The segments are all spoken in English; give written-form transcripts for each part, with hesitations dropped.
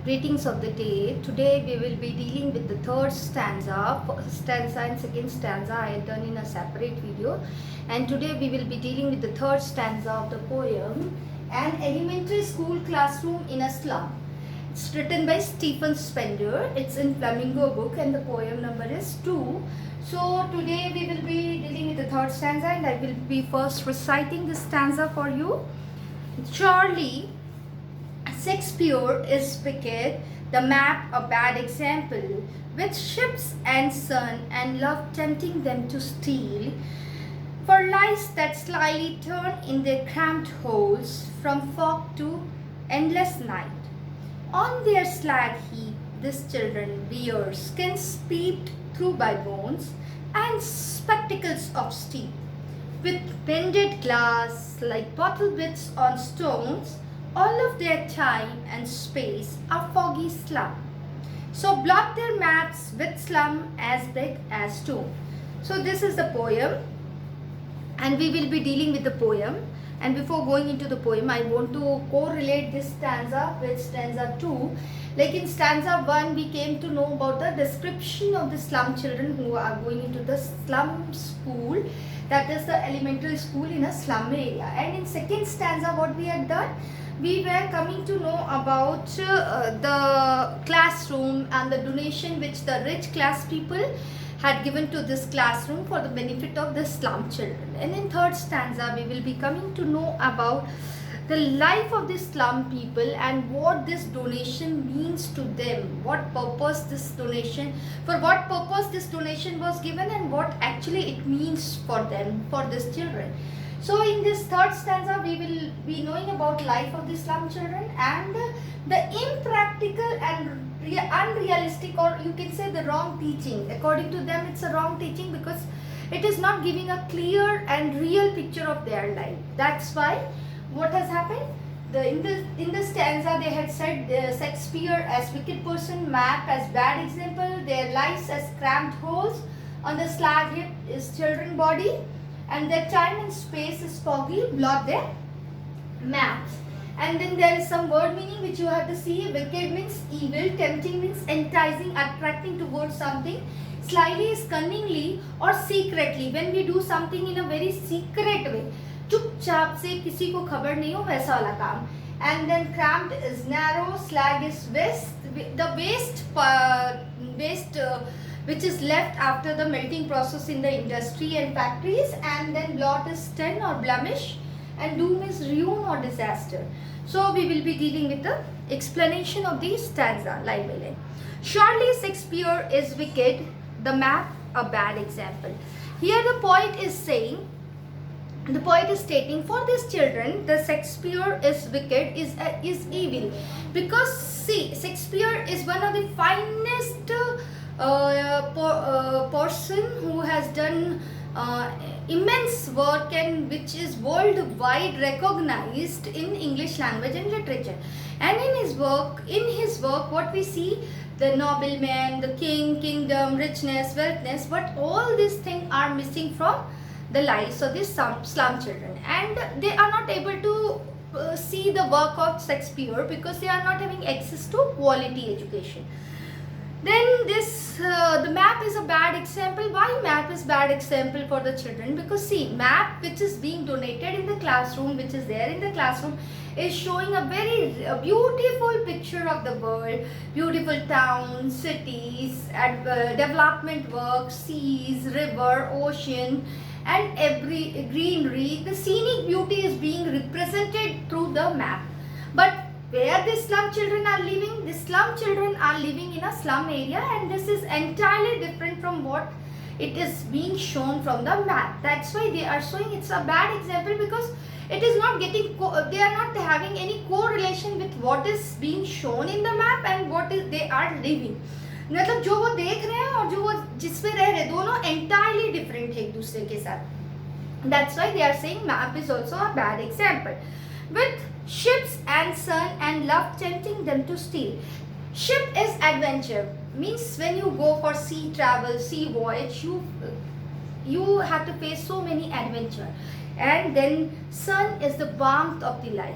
Greetings of the day. Today we will be dealing with the third stanza. First stanza and second stanza I had done in a separate video. And today we will be dealing with the third stanza of the poem, An Elementary School Classroom in a Slum. It's written by Stephen Spender. It's in Flamingo book and the poem number is 2. So today we will be dealing with the third stanza and I will be first reciting this stanza for you. Charlie, Shakespeare is wicked, the map a bad example, with ships and sun and love tempting them to steal, for lies that slyly turn in their cramped holes from fog to endless night. On their slag heap these children wear skins peeped through by bones and spectacles of steel, with bended glass like bottle bits on stones. All of their time and space are foggy slum. So blot their maps with slum as big as stone. So this is the poem and we will be dealing with the poem. And before going into the poem, I want to correlate this stanza with stanza 2. Like in stanza 1, we came to know about the description of the slum children who are going into the slum school. That is the elementary school in a slum area. And in second stanza, what we had done, we were coming to know about the classroom and the donation which the rich class people had given to this classroom for the benefit of the slum children. And in third stanza, we will be coming to know about the life of the slum people and what this donation means to them, what purpose this donation, for what purpose this donation was given and what actually it means for them, for these children. So in this third stanza, we will be knowing about life of the slum children and the impractical and unrealistic, or you can say the wrong teaching. According to them, it's a wrong teaching because it is not giving a clear and real picture of their life. That's why what has happened? In the stanza, they had said Shakespeare as wicked person, map as bad example, their lives as cramped holes, on the slag heap is children body, and their time and space is foggy, blot their maps. And then there is some word meaning which you have to see. Wicked means evil, tempting means enticing, attracting towards something. Slyly is cunningly or secretly, when we do something in a very secret way. चुपचाप से किसी को खबर नहीं हो वैसा वाला काम. And then cramped is narrow, slag is waste, the waste which is left after the melting process in the industry and factories. And then blot is stain or blemish, and doom is ruin or disaster. So we will be dealing with the explanation of the stanza line by line. Surely Shakespeare is wicked, the map a bad example. Here the poet is saying, the poet is stating, for these children the Shakespeare is wicked, is evil, because see, Shakespeare is one of the finest person who has done immense work and which is worldwide recognized in English language and literature. And in his work what we see, the nobleman, the king, kingdom, richness, wealthness, but all these things are missing from the lives of these slum children, and they are not able to see the work of Shakespeare because they are not having access to quality education. Then this the map is a bad example. Why map is bad example for the children? Because see, map which is being donated in the classroom, which is there in the classroom, is showing a very beautiful picture of the world, beautiful towns, cities, and development work, seas, river, ocean, and every greenery. The scenic beauty is being represented through the map. But where the slum children are living, the slum children are living in a slum area, and this is entirely different from what it is being shown from the map. That's why they are showing it's a bad example, because it is not getting they are not having any correlation with what is being shown in the map and what is they are living. मतलब जो वो देख रहे हैं और जो वो जिसमें रह रहे हैं, दोनों entirely different है एक दूसरे के साथ. That's why they are saying map is also a bad example. With ships and sun and love tempting them to steal. Ship is adventure, means when you go for sea travel, sea voyage, you have to face so many adventure. And then sun is the warmth of the life.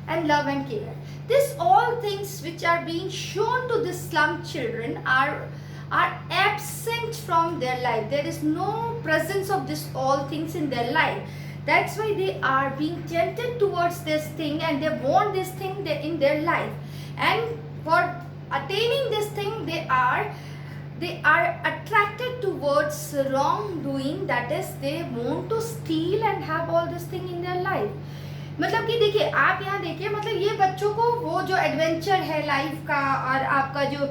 and love and care. This all things which are being shown to the slum children are absent from their life. There is no presence of this all things in their life. That's why they are being tempted towards this thing, and they want this thing in their life. And for attaining this thing, they are attracted towards wrongdoing. That is, they want to steal and have all this thing in their life. मतलब कि देखिए, आप यहाँ देखिए, मतलब ये बच्चों को वो जो एडवेंचर है लाइफ का, और आपका जो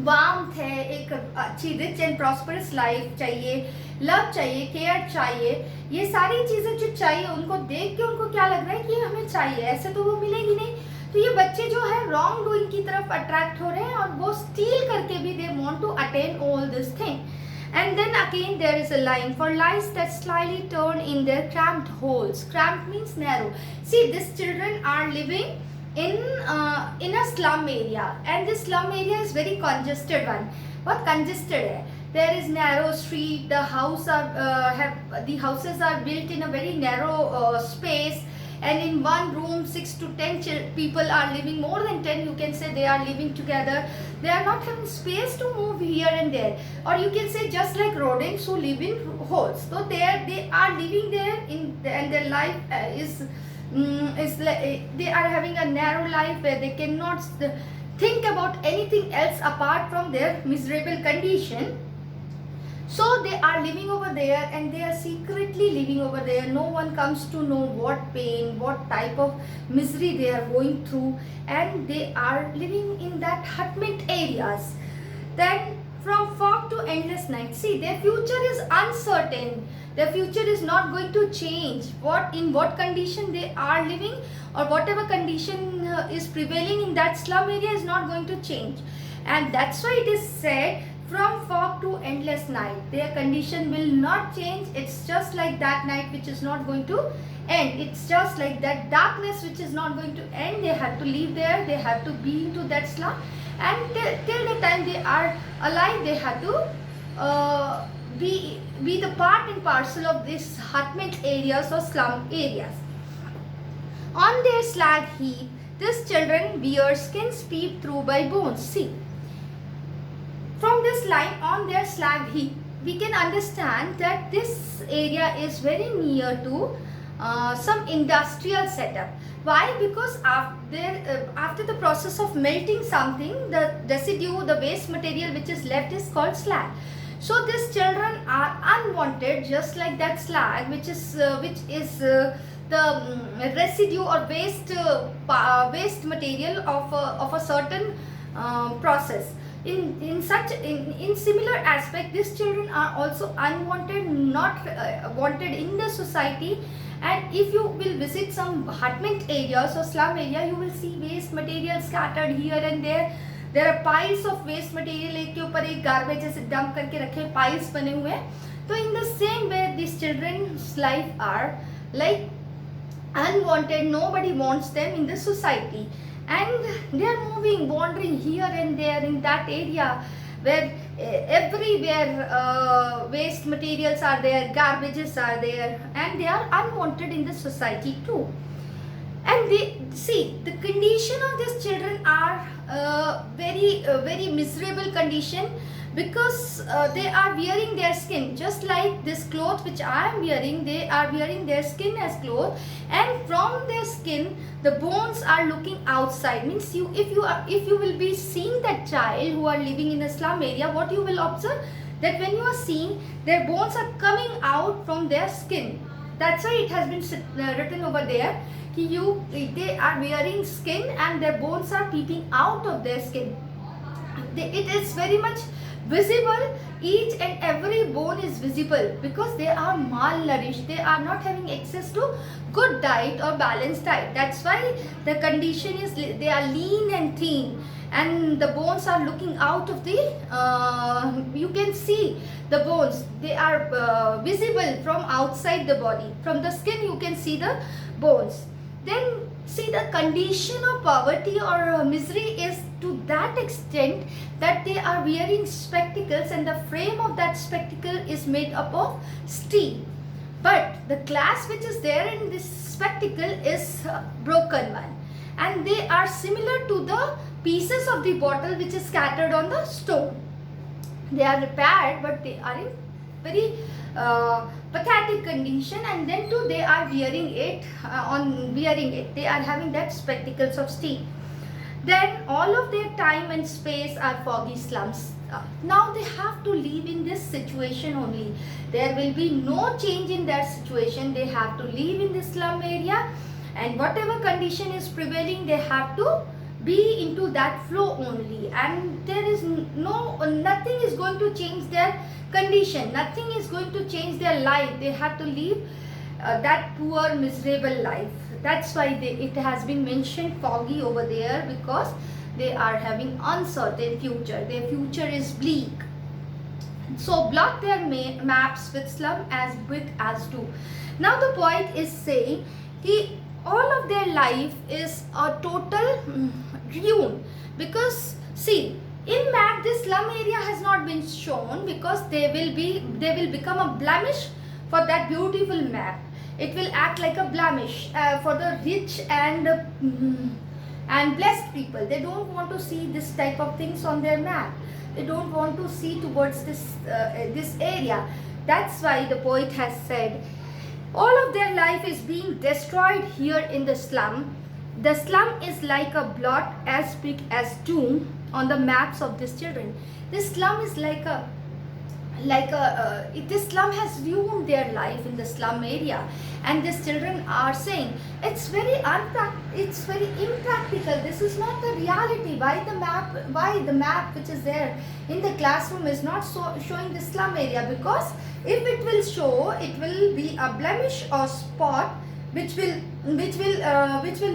वार्मथ है, एक अच्छी रिच एंड प्रॉस्परस लाइफ चाहिए, लव चाहिए, केयर चाहिए, ये सारी चीज़ें जो चाहिए, उनको देख के उनको क्या लग रहा है कि हमें चाहिए, ऐसे तो वो मिलेगी नहीं. तो ये बच्चे जो है रॉन्ग डूइंग की तरफ अट्रैक्ट हो रहे हैं, और वो स्टील करके भी they want to attain all this thing. And then again there is a line, for lies that slyly turn in their cramped holes. Cramped means narrow. See, these children are living in a slum area, and this slum area is very congested one. बहुत congested है. There is narrow street. The houses are built in a very narrow space, and in one room 6 to 10 people are living. More than 10, you can say, they are living together. They are not having space to move here and there, or you can say just like rodents who live in holes. So they are living there and their life is they are having a narrow life where they cannot think about anything else apart from their miserable condition. So they are living over there, and they are secretly living over there. No one comes to know what pain, what type of misery they are going through, and they are living in that hutment areas. Then from fog to endless night. See, their future is uncertain. Their future is not going to change. In what condition they are living, or whatever condition is prevailing in that slum area, is not going to change. And that's why it is said, from fog to endless night. Their condition will not change. It's just like that night which is not going to end. It's just like that darkness which is not going to end. They have to live there. They have to be into that slum, and till the time they are alive, they have to be the part and parcel of this hutment areas or slum areas. On their slag heap, these children wear skins peeped through by bones. See, from this line, on their slag heap, we can understand that this area is very near to some industrial setup. Why? Because after the process of melting something, the residue, the waste material which is left is called slag. So these children are unwanted, just like that slag, which is the residue or waste material of a certain process. In similar aspect, these children are also unwanted, not wanted in the society. And if you will visit some hutment areas or slum area, you will see waste material scattered here and there. There are piles of waste material, एक के ऊपर एक garbage ऐसे dump करके रखे piles बने हुए हैं. तो in the same way, these children's life are like unwanted. Nobody wants them in the society. And they are moving, wandering here and there in that area where everywhere waste materials are there, garbages are there, and they are unwanted in the society too. And they see the condition of these children are very miserable condition, because they are wearing their skin, just like this cloth which I am wearing. They are wearing their skin as cloth, and from their skin the bones are looking outside. Means if you will be seeing that child who are living in a slum area, what you will observe, that when you are seeing, their bones are coming out from their skin. That's why it has been written over there, they are wearing skin and their bones are peeping out of their skin. It is very much visible. Each and every bone is visible, because they are malnourished. They are not having access to good diet or balanced diet. That's why the condition is they are lean and thin, and the bones are looking out of the you can see the bones. They are visible from outside the body. From the skin you can see the bones. Then see, the condition of poverty or misery is to that extent that they are wearing spectacles, and the frame of that spectacle is made up of steel. But the glass which is there in this spectacle is broken one, and they are similar to the pieces of the bottle which is scattered on the stone. They are repaired, but they are in very pathetic condition, and then too they are wearing it they are having that spectacles of steel. Then all of their time and space are foggy slums. Now they have to live in this situation only. There will be no change in their situation. They have to live in this slum area, and whatever condition is prevailing, they have to be into that flow only, and there is nothing is going to change their condition, nothing is going to change their life. They have to live that poor miserable life. That's why it has been mentioned foggy over there, because they are having uncertain future. Their future is bleak. So blot their maps with slum as big as do. Now the poet is saying he all of their life is a total ruin, because see, in map this slum area has not been shown, because they will become a blemish for that beautiful map. It will act like a blemish for the rich and blessed people. They don't want to see this type of things on their map. They don't want to see towards this area. That's why the poet has said all of their life is being destroyed here in the slum. The slum is like a blot as big as doom on the maps of these children. This slum is this slum has ruined their life in the slum area, and these children are saying it's very impractical. This is not the reality. Why the map which is there in the classroom is not showing the slum area? Because if it will show, it will be a blemish or spot which will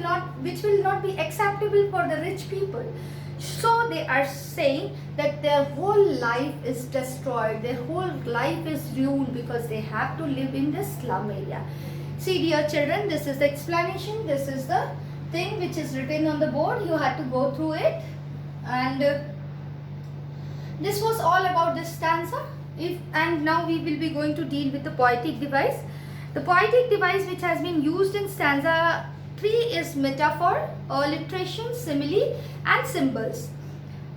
not be acceptable for the rich people. So they are saying that their whole life is destroyed, their whole life is ruined, because they have to live in this slum area. See dear children, this is the explanation, this is the thing which is written on the board. You have to go through it, and this was all about this stanza. And now we will be going to deal with the poetic device. The poetic device which has been used in stanza 3 is metaphor, alliteration, simile and symbols.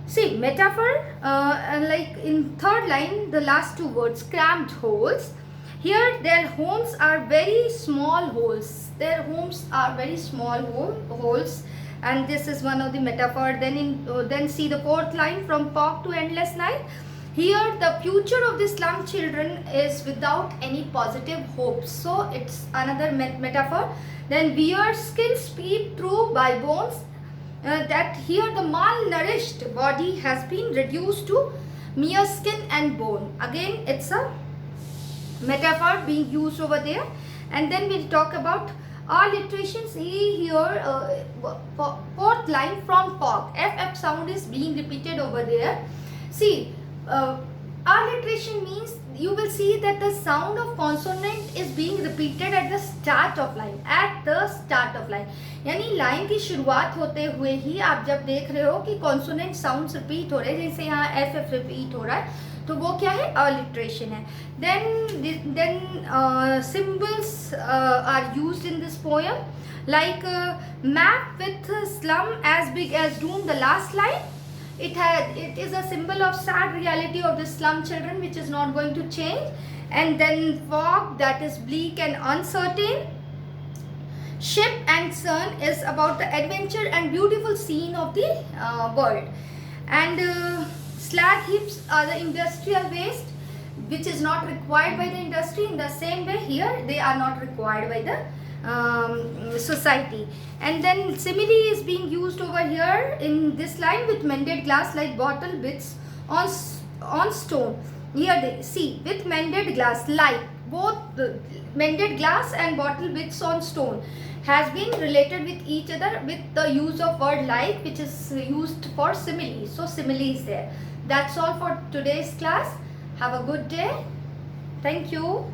See, metaphor, like in third line, the last two words, cramped holes. Here their homes are very small holes. Their homes are very small holes, and this is one of the metaphor. Then see the fourth line, from fog to endless night. Here the future of the slum children is without any positive hopes. So it's another metaphor. Then weird skins peep through by bones. That here the malnourished body has been reduced to mere skin and bone. Again it's a metaphor being used over there. And then we'll talk about alliteration. See here fourth line, from fog. FF sound is being repeated over there. See, alliteration means you will see that the sound of consonant is being repeated at the start of line. At the start of line, यानी line की शुरुआत होते हुए ही आप जब देख रहे हो कि कॉन्सोनेंट साउंड्स रिपीट हो रहे हैं, जैसे यहाँ एफ रिपीट हो रहा है, तो वो क्या है? alliteration है. Then symbols are used in this poem, like map with slum as big as doom. The last line, it is a symbol of sad reality of the slum children which is not going to change. And then fog, that is bleak and uncertain. Ship and sun is about the adventure and beautiful scene of the world. And slag heaps are the industrial waste which is not required by the industry. In the same way here they are not required by the society. And then simile is being used over here in this line, with mended glass like bottle bits on stone. Here they see, with mended glass, like both the mended glass and bottle bits on stone has been related with each other with the use of word like, which is used for simile. So simile is there. That's all for today's class. Have a good day. Thank you.